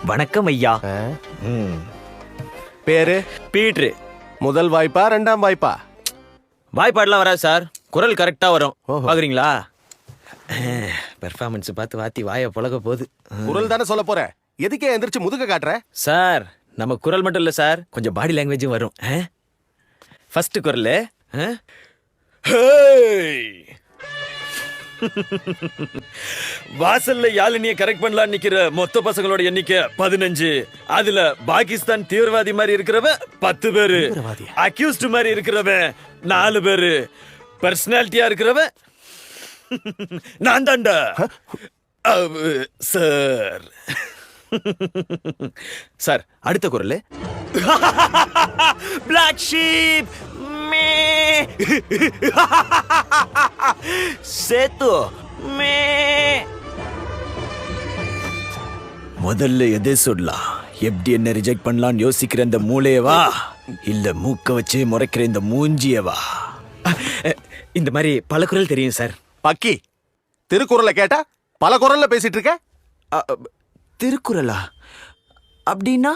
வணக்கம் ஐயா. பேரு? பீட்ரு. முதல் வாய்ப்பா ரெண்டாம் வாய்ப்பா? வாய்ப்பாடுலாம் வராது சார், குரல் கரெக்டா வரும். ஓஹோ. பாக்குறீங்களா? பெர்ஃபார்மன்ஸ் பார்த்து வாத்தி வாயை புழக போகுது. குரல் தானே சொல்ல போற, எதுக்கே எந்திரிச்சு முதுக காட்டுற? சார் நம்ம குரல் மட்டும் இல்ல சார், கொஞ்சம் பாடி லாங்குவேஜும் வரும். ஃபர்ஸ்ட் குரல் வாசல்ல யாழினிய கரெக்ட் பண்ணலாம் நிக்கிற மொத்த பசங்களோட எண்ணிக்கை 15. அதுல பாகிஸ்தான் தீவிரவாதி மாதிரி இருக்கிறவன் 10 பேரு, அக்யூஸ்ட் மாதிரி இருக்கிறவன் 4 பேரு, பர்சனாலிட்டியா இருக்கிறவன் நான் தான்டா சார். சார் அடுத்த குரல் பிளாக் ஷீப் மே சேத்து மே. முதல்ல எதை சொல்லலாம், எப்படி என்ன ரிஜெக்ட் பண்ணலாம்னு யோசிக்கிற இந்த மூளையவா, இல்ல மூக்க வச்சு முறைக்கிற இந்த மூஞ்சியவா? இந்த மாதிரி பல குரல் தெரியும் சார். பக்கி, திருக்குறளை கேட்டா பல குரல்ல பேசிட்டு இருக்க. திருக்குறளா? அப்படின்னா